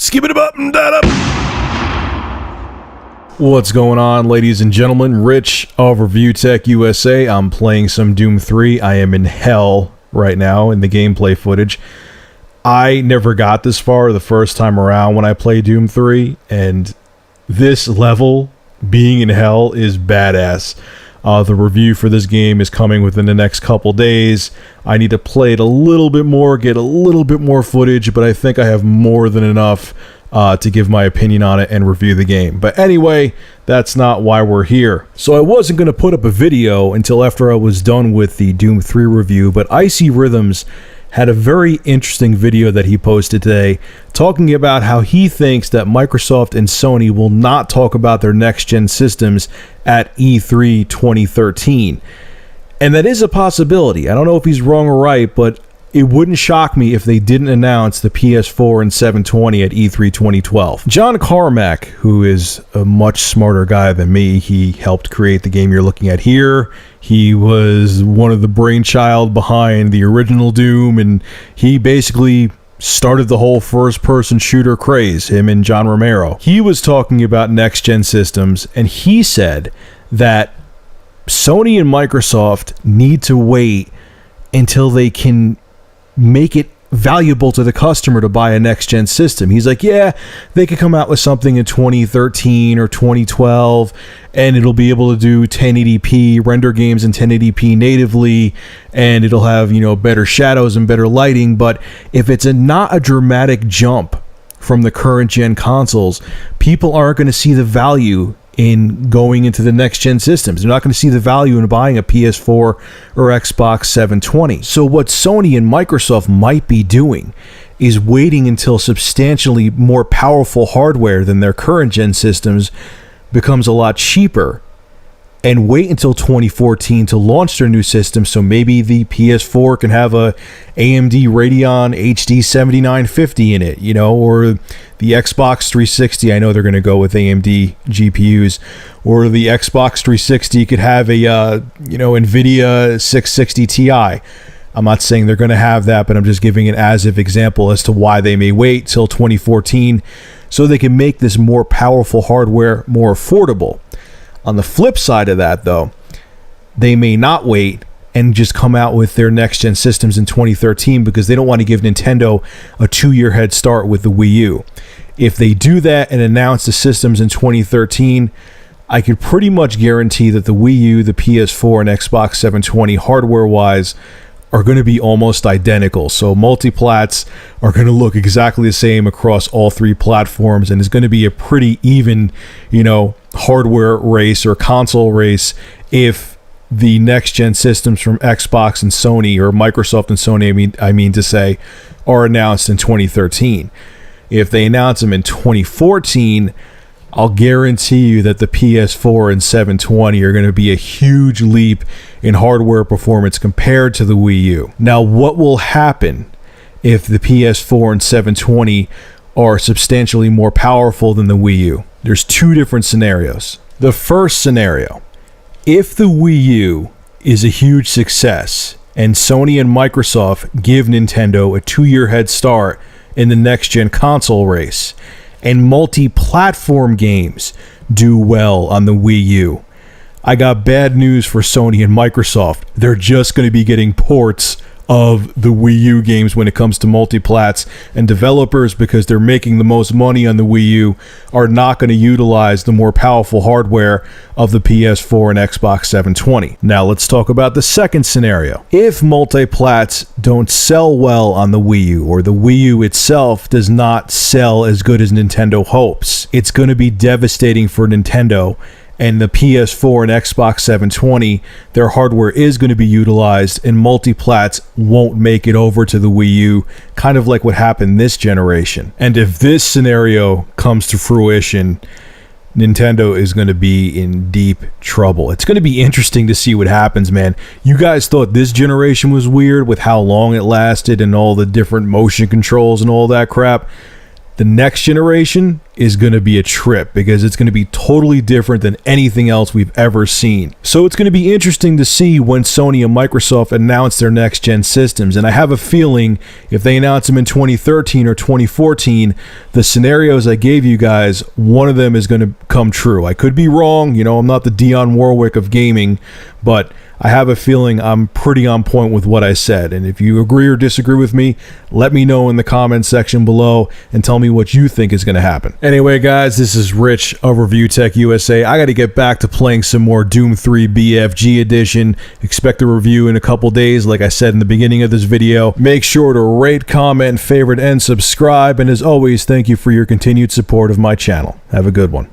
Skip it up and that up. What's going on, ladies and gentlemen? Rich of Review Tech USA. I'm playing some Doom 3. I am in hell right now in the gameplay footage. I never got this far the first time around when I played Doom 3, and this level, being in hell, is badass. The review for this game is coming within the next couple days. I need to play it a little bit more, get a little bit more footage, but I think I have more than enough to give my opinion on it and review the game. But anyway, that's not why we're here. So I wasn't going to put up a video until after I was done with the Doom 3 review, but Icy Rhythms had a very interesting video that he posted today talking about how he thinks that Microsoft and Sony will not talk about their next-gen systems at E3 2013. And that is a possibility. I don't know if he's wrong or right, but it wouldn't shock me if they didn't announce the PS4 and 720 at E3 2012. John Carmack, who is a much smarter guy than me, he helped create the game you're looking at here. He was one of the brainchild behind the original Doom, and he basically started the whole first-person shooter craze, him and John Romero. He was talking about next-gen systems, and he said that Sony and Microsoft need to wait until they can make it valuable to the customer to buy a next-gen system. He's like, yeah, they could come out with something in 2013 or 2012, and it'll be able to do 1080p, render games in 1080p natively, and it'll have, better shadows and better lighting. But if it's not a dramatic jump from the current-gen consoles, people aren't going to see the value in going into the next-gen systems. They're not going to see the value in buying a PS4 or Xbox 720. So what Sony and Microsoft might be doing is waiting until substantially more powerful hardware than their current-gen systems becomes a lot cheaper, and wait until 2014 to launch their new system, so maybe the PS4 can have a AMD Radeon HD 7950 in it, or the Xbox 360, I know they're going to go with AMD GPUs, or the Xbox 360 could have a, NVIDIA 660 Ti. I'm not saying they're going to have that, but I'm just giving an as-if example as to why they may wait till 2014 so they can make this more powerful hardware more affordable. On the flip side of that, though, they may not wait and just come out with their next-gen systems in 2013 because they don't want to give Nintendo a 2-year head start with the Wii U. If they do that and announce the systems in 2013, I could pretty much guarantee that the Wii U, the PS4, and Xbox 720 hardware-wise are going to be almost identical. So multiplats are going to look exactly the same across all three platforms, and it's going to be a pretty even, hardware race or console race if the next-gen systems from Xbox and Sony, or Microsoft and Sony, I mean to say, are announced in 2013. If they announce them in 2014, I'll guarantee you that the PS4 and 720 are going to be a huge leap in hardware performance compared to the Wii U. Now, what will happen if the PS4 and 720 are substantially more powerful than the Wii U? There's two different scenarios. The first scenario, if the Wii U is a huge success and Sony and Microsoft give Nintendo a 2-year head start in the next-gen console race, and multi-platform games do well on the Wii U, I got bad news for Sony and Microsoft. They're just going to be getting ports of the Wii U games when it comes to multiplats, and developers, because they're making the most money on the Wii U, are not going to utilize the more powerful hardware of the PS4 and Xbox 720. Now let's talk about the second scenario. If multiplats don't sell well on the Wii U, or the Wii U itself does not sell as good as Nintendo hopes, it's going to be devastating for Nintendo. And the PS4 and Xbox 720, their hardware is going to be utilized, and multiplats won't make it over to the Wii U, kind of like what happened this generation. And if this scenario comes to fruition, Nintendo is going to be in deep trouble. It's going to be interesting to see what happens, man. You guys thought this generation was weird with how long it lasted and all the different motion controls and all that crap. The next generation is going to be a trip because it's going to be totally different than anything else we've ever seen. So it's going to be interesting to see when Sony and Microsoft announce their next gen systems, and I have a feeling if they announce them in 2013 or 2014, the scenarios I gave you guys, one of them is going to come true. I could be wrong, you know, I'm not the Dionne Warwick of gaming, but I have a feeling I'm pretty on point with what I said. And if you agree or disagree with me, let me know in the comments section below and tell me what you think is going to happen. Anyway, guys, this is Rich of Review Tech USA. I got to get back to playing some more Doom 3 BFG Edition. Expect a review in a couple days, like I said in the beginning of this video. Make sure to rate, comment, favorite, and subscribe. And as always, thank you for your continued support of my channel. Have a good one.